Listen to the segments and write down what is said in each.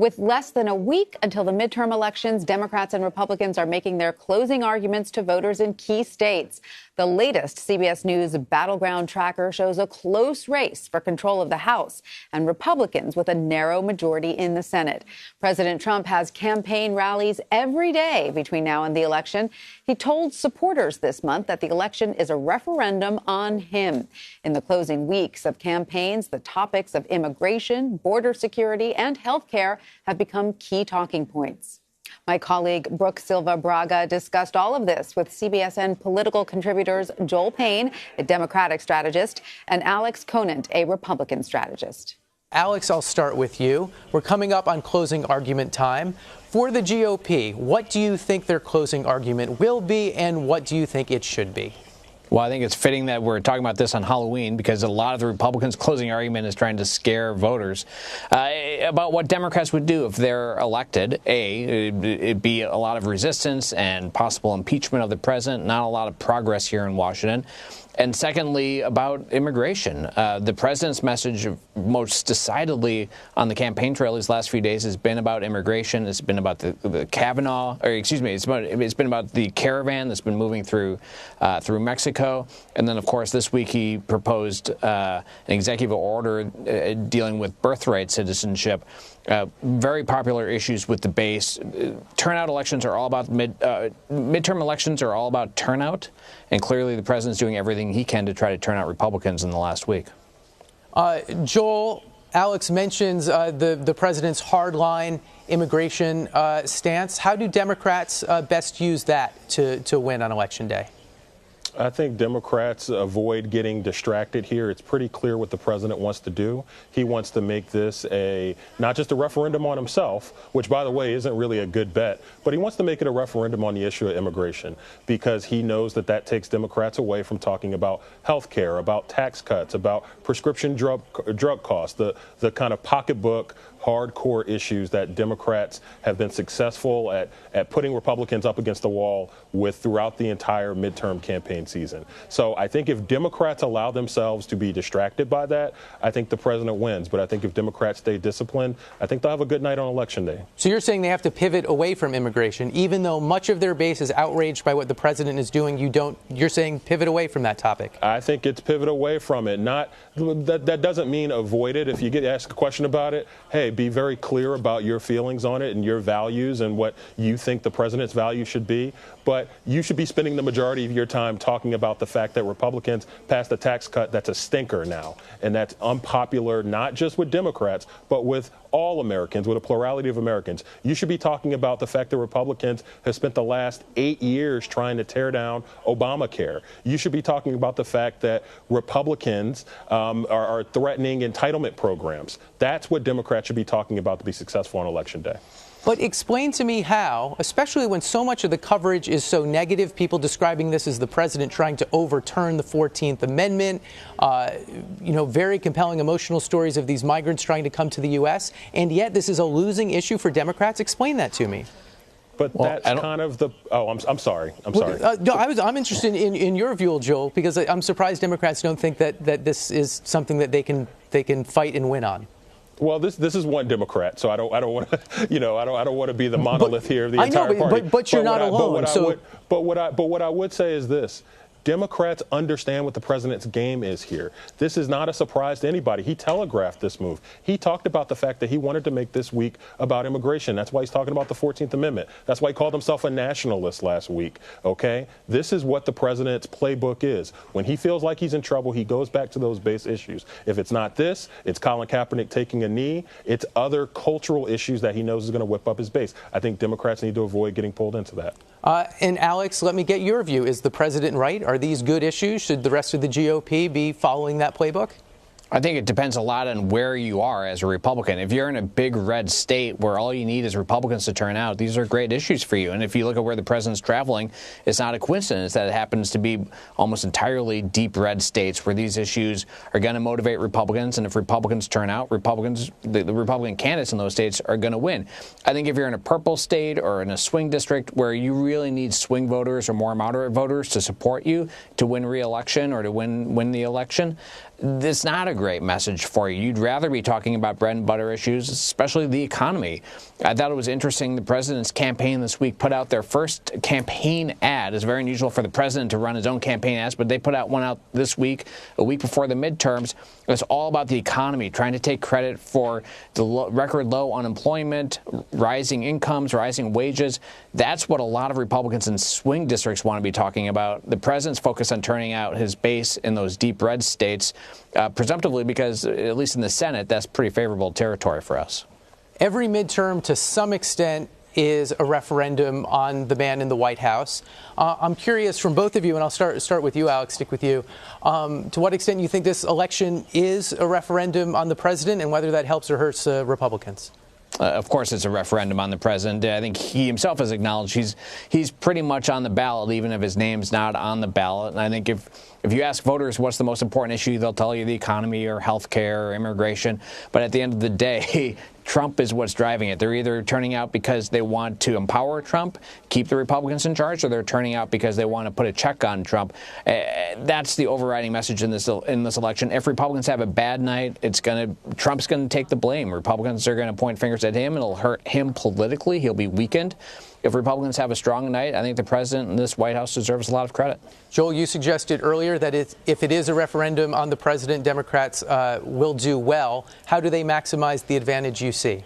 With less than a week until the midterm elections, Democrats and Republicans are making their closing arguments to voters in key states. The latest CBS News battleground tracker shows a close race for control of the House and Republicans with a narrow majority in the Senate. President Trump has campaign rallies every day between now and the election. He told supporters this month that the election is a referendum on him. In the closing weeks of campaigns, the topics of immigration, border security, and health care have become key talking points. My colleague Brooke Silva Braga discussed all of this with CBSN political contributors Joel Payne, a Democratic strategist, and Alex Conant, a Republican strategist. Alex, I'll start with you. We're coming up on closing argument time. For the GOP, what do you think their closing argument will be, and what do you think it should be? Well, I think it's fitting that we're talking about this on Halloween because a lot of the Republicans' closing argument is trying to scare voters about what Democrats would do if they're elected. It'd be a lot of resistance and possible impeachment of the president, not a lot of progress here in Washington. And secondly, about immigration. The president's message most decidedly on the campaign trail these last few days has been about immigration. It's been about the Kavanaugh, or excuse me, it's been about the caravan that's been moving through Mexico. And then, of course, this week he proposed an executive order dealing with birthright citizenship. Very popular issues with the base. Turnout elections are all about midterm elections are all about turnout, and clearly the president's doing everything he can to try to turn out Republicans in the last week. Joel, Alex mentions the president's hardline immigration stance. How do Democrats best use that to win on Election Day? I think Democrats avoid getting distracted here. It's pretty clear what the president wants to do. He wants to make this not just a referendum on himself, which, by the way, isn't really a good bet, but he wants to make it a referendum on the issue of immigration because he knows that takes Democrats away from talking about health care, about tax cuts, about prescription drug costs, the kind of pocketbook, hardcore issues that Democrats have been successful at putting Republicans up against the wall with throughout the entire midterm campaign season. So I think if Democrats allow themselves to be distracted by that, I think the president wins. But I think if Democrats stay disciplined, I think they'll have a good night on Election Day. So you're saying they have to pivot away from immigration, even though much of their base is outraged by what the president is doing. You're saying pivot away from that topic. I think it's pivot away from it. That doesn't mean avoid it. If you get asked a question about it, hey, be very clear about your feelings on it and your values and what you think the president's values should be. But you should be spending the majority of your time talking about the fact that Republicans passed a tax cut that's a stinker now, and that's unpopular not just with Democrats, but with all Americans, with a plurality of Americans. You should be talking about the fact that Republicans have spent the last 8 years trying to tear down Obamacare. You should be talking about the fact that Republicans are threatening entitlement programs. That's what Democrats should be talking about to be successful on Election Day. But explain to me how, especially when so much of the coverage is so negative, people describing this as the president trying to overturn the 14th Amendment, very compelling emotional stories of these migrants trying to come to the U.S., and yet this is a losing issue for Democrats. Explain that to me. But that's kind of the – I'm sorry. No, I'm interested in your view, Joel, because I'm surprised Democrats don't think that this is something that they can fight and win on. Well, this is one Democrat, so I don't want to I don't want to be the monolith here of the entire party. But you're not alone. But what I would say is this. Democrats understand what the president's game is here. This is not a surprise to anybody. He telegraphed this move. He talked about the fact that he wanted to make this week about immigration. That's why he's talking about the 14th Amendment. That's why he called himself a nationalist last week. OK, this is what the president's playbook is. When he feels like he's in trouble, he goes back to those base issues. If it's not this, it's Colin Kaepernick taking a knee. It's other cultural issues that he knows is going to whip up his base. I think Democrats need to avoid getting pulled into that. And Alex, let me get your view. Is the president right? Are these good issues? Should the rest of the GOP be following that playbook? I think it depends a lot on where you are as a Republican. If you're in a big red state where all you need is Republicans to turn out, these are great issues for you. And if you look at where the president's traveling, it's not a coincidence that it happens to be almost entirely deep red states where these issues are going to motivate Republicans. And if Republicans turn out, the Republican candidates in those states are going to win. I think if you're in a purple state or in a swing district where you really need swing voters or more moderate voters to support you to win re-election or to win the election, it's not a great message for you. You'd rather be talking about bread and butter issues, especially the economy. I thought it was interesting the president's campaign this week put out their first campaign ad. It's very unusual for the president to run his own campaign ads, but they put out one out this week, a week before the midterms. It's all about the economy, trying to take credit for the record low unemployment, rising incomes, rising wages. That's what a lot of Republicans in swing districts want to be talking about. The president's focused on turning out his base in those deep red states, presumptively because, at least in the Senate, that's pretty favorable territory for us. Every midterm, to some extent, is a referendum on the man in the White House. I'm curious from both of you, and I'll start with you, Alex, stick with you, to what extent you think this election is a referendum on the president and whether that helps or hurts Republicans. Of course, it's a referendum on the president. I think he himself has acknowledged he's pretty much on the ballot, even if his name's not on the ballot. And I think if you ask voters what's the most important issue, they'll tell you the economy or health care or immigration. But at the end of the day, Trump is what's driving it. They're either turning out because they want to empower Trump, keep the Republicans in charge, or they're turning out because they want to put a check on Trump. That's the overriding message in this election. If Republicans have a bad night, Trump's going to take the blame. Republicans are going to point fingers at him. It'll hurt him politically. He'll be weakened. If Republicans have a strong night, I think the president and this White House deserves a lot of credit. Joel, you suggested earlier that if it is a referendum on the president, Democrats will do well. How do they maximize the advantage you see?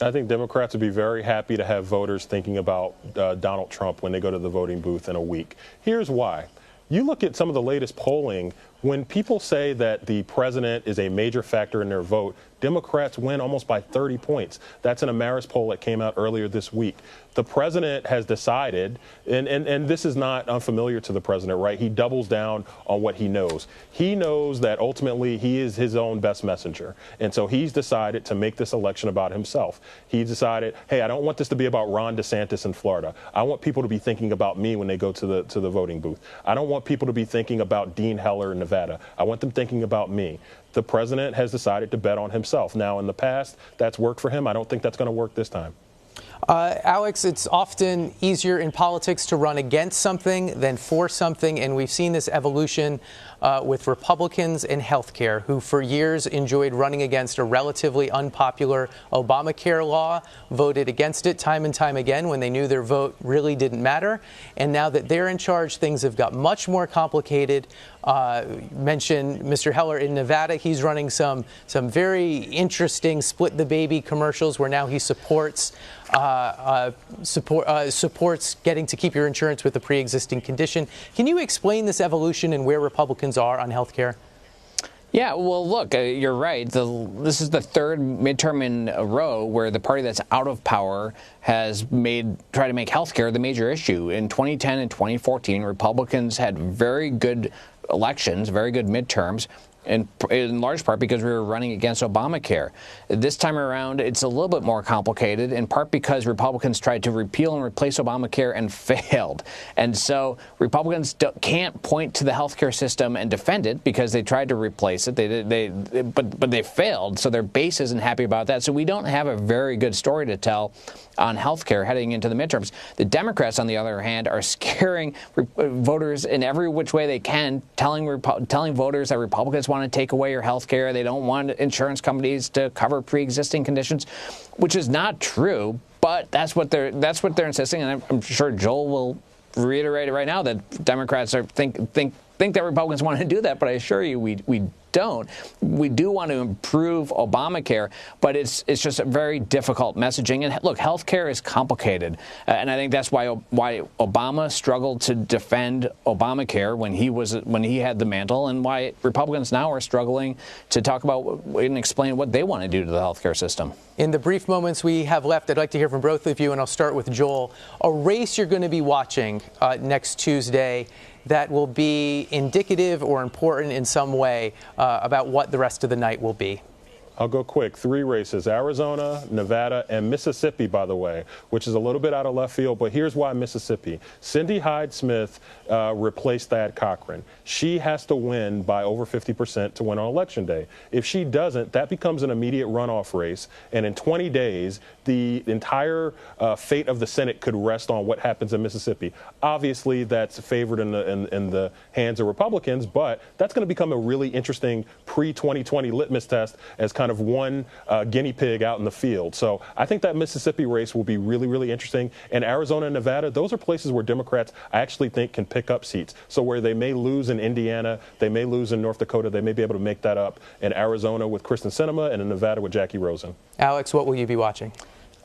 I think Democrats would be very happy to have voters thinking about Donald Trump when they go to the voting booth in a week. Here's why. You look at some of the latest polling. When people say that the president is a major factor in their vote, Democrats win almost by 30 points. That's an Amaris poll that came out earlier this week. The president has decided, and this is not unfamiliar to the president, right? He doubles down on what he knows. He knows that ultimately he is his own best messenger. And so he's decided to make this election about himself. He decided, hey, I don't want this to be about Ron DeSantis in Florida. I want people to be thinking about me when they go to the voting booth. I don't want people to be thinking about Dean Heller in Nevada. I want them thinking about me. The president has decided to bet on himself. Now, in the past, that's worked for him. I don't think that's going to work this time. Alex, it's often easier in politics to run against something than for something, and we've seen this evolution with Republicans in healthcare, who for years enjoyed running against a relatively unpopular Obamacare law, voted against it time and time again when they knew their vote really didn't matter. And now that they're in charge, things have got much more complicated. Mention Mr. Heller in Nevada. He's running some very interesting split the baby commercials where now he supports getting to keep your insurance with a pre-existing condition. Can you explain this evolution and where Republicans are on health care? Yeah, well, look, you're right. This is the third midterm in a row where the party that's out of power has tried to make health care the major issue. In 2010 and 2014, Republicans had very good elections, very good midterms, in large part because we were running against Obamacare. This time around, it's a little bit more complicated, in part because Republicans tried to repeal and replace Obamacare and failed. And so Republicans can't point to the healthcare system and defend it because they tried to replace it. But they failed, so their base isn't happy about that. So we don't have a very good story to tell on healthcare heading into the midterms. The Democrats, on the other hand, are scaring voters in every which way they can, telling voters that Republicans want to take away your health care. They don't want insurance companies to cover pre-existing conditions, which is not true. But that's what they're insisting, and I'm sure Joel will reiterate it right now that Democrats think that Republicans want to do that. But I assure you, we don't. We do want to improve Obamacare, but it's just a very difficult messaging. And look, health care is complicated, and I think that's why Obama struggled to defend Obamacare when he had the mantle, and why Republicans now are struggling to talk about and explain what they want to do to the health care system. In the brief moments we have left, I'd like to hear from both of you, and I'll start with Joel. A race you're going to be watching next Tuesday that will be indicative or important in some way about what the rest of the night will be. I'll go quick. 3 races: Arizona, Nevada, and Mississippi, by the way, which is a little bit out of left field. But here's why Mississippi. Cindy Hyde-Smith replaced Thad Cochran. She has to win by over 50% to win on Election Day. If she doesn't, that becomes an immediate runoff race. And in 20 days, the entire fate of the Senate could rest on what happens in Mississippi. Obviously, that's favored in the hands of Republicans, but that's going to become a really interesting pre-2020 litmus test as kind of one guinea pig out in the field. So I think that Mississippi race will be really, really interesting. And Arizona and Nevada, those are places where Democrats, I actually think, can pick up seats. So where they may lose in Indiana, they may lose in North Dakota, they may be able to make that up in Arizona with Kristen Sinema and in Nevada with Jackie Rosen. Alex, what will you be watching?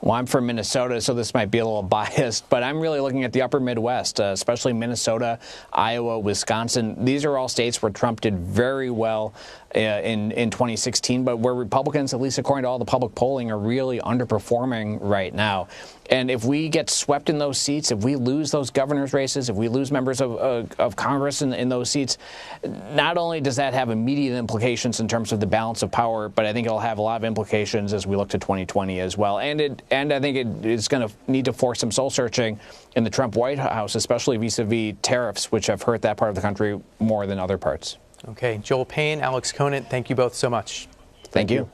Well, I'm from Minnesota, so this might be a little biased, but I'm really looking at the upper Midwest, especially Minnesota, Iowa, Wisconsin. These are all states where Trump did very well in 2016, but where Republicans, at least according to all the public polling, are really underperforming right now. And if we get swept in those seats, if we lose those governor's races, if we lose members of Congress in those seats, not only does that have immediate implications in terms of the balance of power, but I think it'll have a lot of implications as we look to 2020 as well. And I think it's going to need to force some soul searching in the Trump White House, especially vis-a-vis tariffs, which have hurt that part of the country more than other parts. Okay, Joel Payne, Alex Conant, thank you both so much. Thank you.